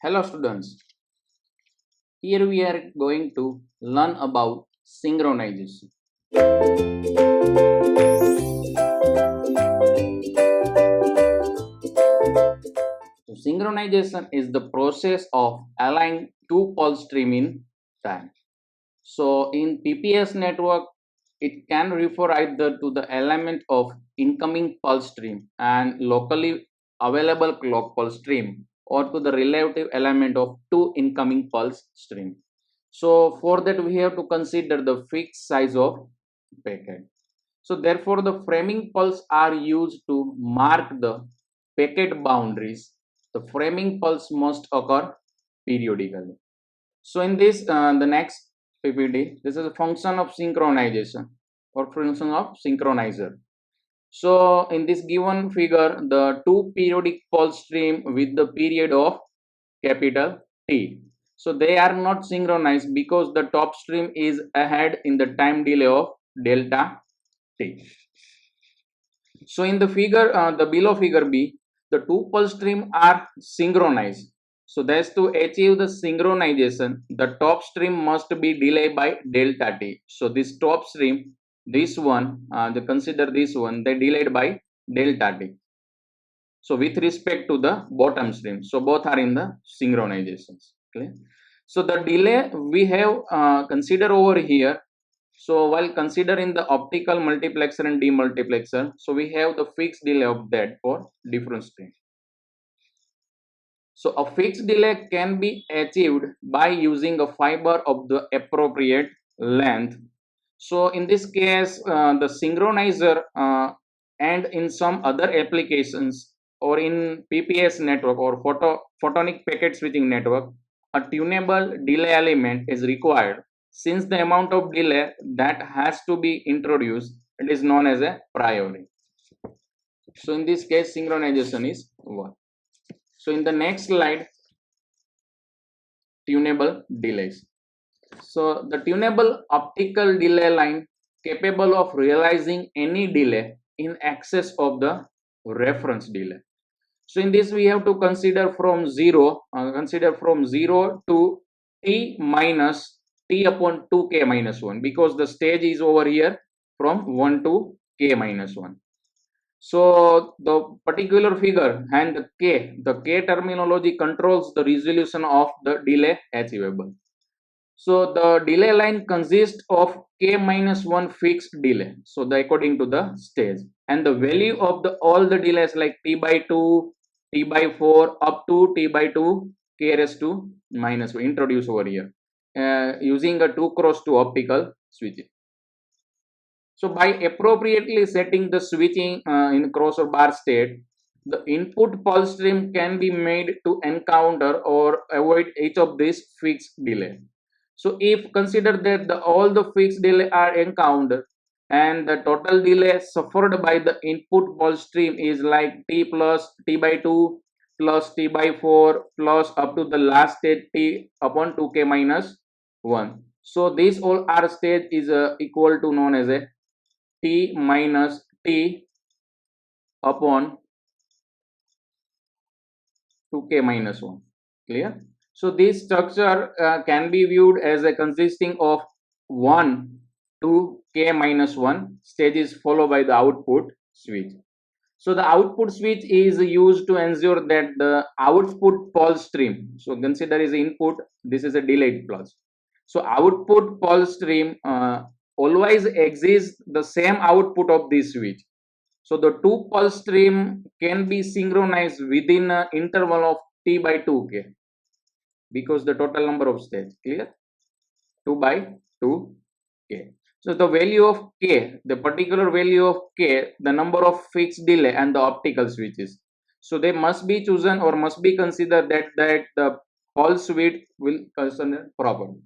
Hello students, here we are going to learn about synchronization. So synchronization is the process of aligning two pulse stream in time. So in PPS network, it can refer either to the element of incoming pulse stream and locally available clock pulse stream or to the relative element of two incoming pulse stream. So for that we have to consider the fixed size of packet. So therefore the framing pulse are used to mark the packet boundaries. The framing pulse must occur periodically. So in this, the next PPT, this is a function of synchronization or function of synchronizer. So in this given figure, the two periodic pulse stream with the period of capital T. So they are not synchronized because the top stream is ahead in the time delay of delta T. So in the figure, the below figure B, the two pulse stream are synchronized. So that's to achieve the synchronization, the top stream must be delayed by delta T. So this top stream, this one, they consider this one, they delayed by delta T. So with respect to the bottom stream, so both are in the synchronizations. Okay. So the delay we have consider over here. So while considering the optical multiplexer and demultiplexer, so we have the fixed delay of that for different stream. So a fixed delay can be achieved by using a fiber of the appropriate length. So in this case, the synchronizer and in some other applications or in PPS network or photonic packet switching network, a tunable delay element is required. Since the amount of delay that has to be introduced, it is known as a priori. So in this case, synchronization is 1. So in the next slide, tunable delays. So the tunable optical delay line capable of realizing any delay in excess of the reference delay. So in this we have to consider from 0 to t minus t upon 2k minus 1 because the stage is over here from 1 to k minus 1. So the particular figure and the k terminology controls the resolution of the delay achievable. So the delay line consists of k minus 1 fixed delay. So the according to the stage and the value of the all the delays like t by 2, t by 4 up to t by 2 k raised to minus 1 introduced over here using a 2 cross 2 optical switching. So by appropriately setting the switching in cross or bar state, the input pulse stream can be made to encounter or avoid each of these fixed delay. So if consider that all the fixed delay are encountered and the total delay suffered by the input pulse stream is like t plus t by 2 plus t by 4 plus up to the last stage t upon 2k minus 1. So this all R stage is equal to known as a t minus t upon 2k minus 1. Clear? So this structure can be viewed as a consisting of 1 to k minus 1 stages followed by the output switch. So the output switch is used to ensure that the output pulse stream, so consider is input, this is a delayed pulse. So output pulse stream always exists the same output of this switch. So the two pulse stream can be synchronized within an interval of t by 2k because the total number of stages, clear? 2 by 2k. So the value of k, the particular value of k, the number of fixed delay and the optical switches. So they must be chosen or must be considered that the pulse width will consider properly.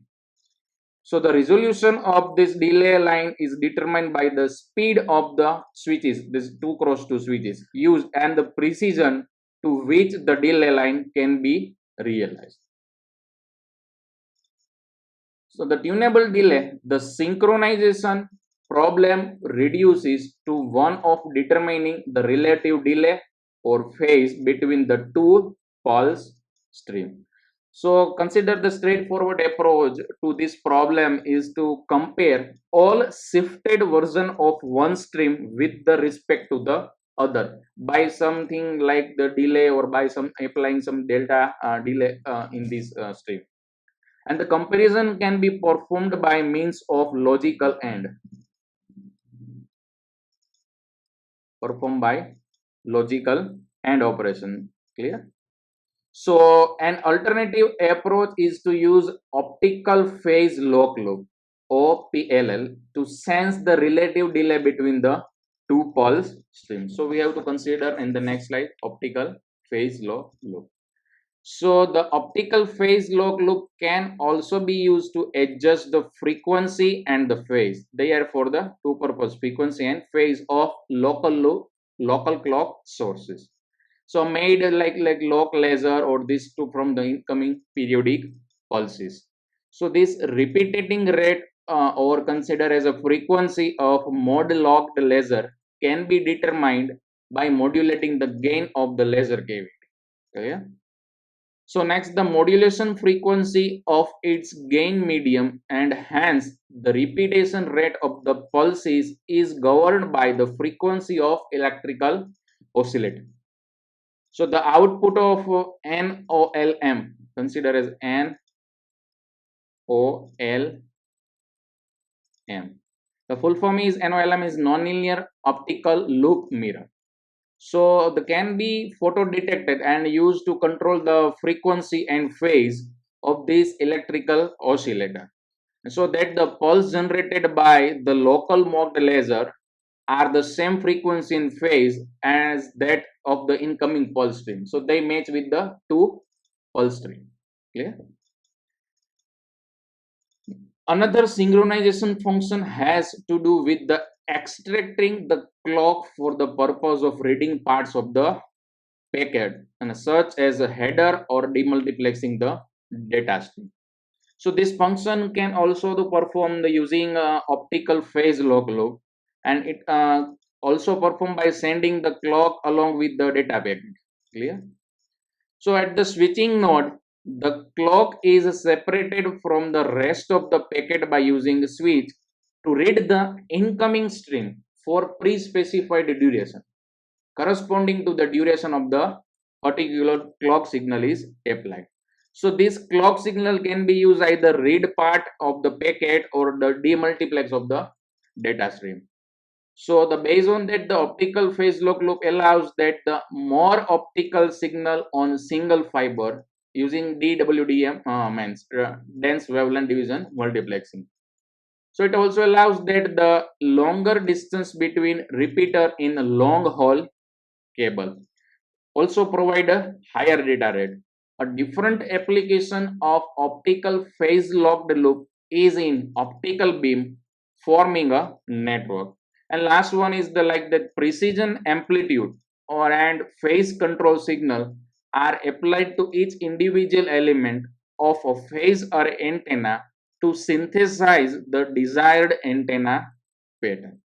So the resolution of this delay line is determined by the speed of the switches, this 2 cross 2 switches used and the precision to which the delay line can be realized. So the tunable delay, the synchronization problem reduces to one of determining the relative delay or phase between the two pulse stream. So consider the straightforward approach to this problem is to compare all shifted version of one stream with the respect to the other by something like the delay or by some applying some delta delay in this stream. And the comparison can be performed by means of logical AND. Performed by logical AND operation. Clear? So an alternative approach is to use optical phase lock loop OPLL to sense the relative delay between the two pulse streams. So we have to consider in the next slide optical phase lock loop. So the optical phase lock loop can also be used to adjust the frequency and the phase. They are for the two purpose, frequency and phase of local loop, local clock sources. So made like lock laser or this to from the incoming periodic pulses. So this repeating rate or considered as a frequency of mode locked laser can be determined by modulating the gain of the laser cavity. Okay? So next, the modulation frequency of its gain medium and hence the repetition rate of the pulses is governed by the frequency of electrical oscillator. So the output of NOLM, consider as NOLM. The full form is NOLM is nonlinear optical loop mirror. So they can be photo detected and used to control the frequency and phase of this electrical oscillator, so that the pulse generated by the local mocked laser are the same frequency and phase as that of the incoming pulse stream. So they match with the two pulse stream. Clear? Another synchronization function has to do with the extracting the clock for the purpose of reading parts of the packet, and such as a header or demultiplexing the data stream. So this function can also to perform the using optical phase lock loop, and it also perform by sending the clock along with the data packet. Clear? So at the switching node, the clock is separated from the rest of the packet by using a switch to read the incoming stream for pre-specified duration corresponding to the duration of the particular clock signal is applied. So this clock signal can be used either read part of the packet or the demultiplex of the data stream. So the based on that, the optical phase lock loop allows that the more optical signal on single fiber using DWDM means dense wavelength division multiplexing. So it also allows that the longer distance between repeater in a long haul cable also provide a higher data rate. A different application of optical phase locked loop is in optical beam forming a network. And last one is the like that precision amplitude or and phase control signal are applied to each individual element of a phase array antenna to synthesize the desired antenna pattern.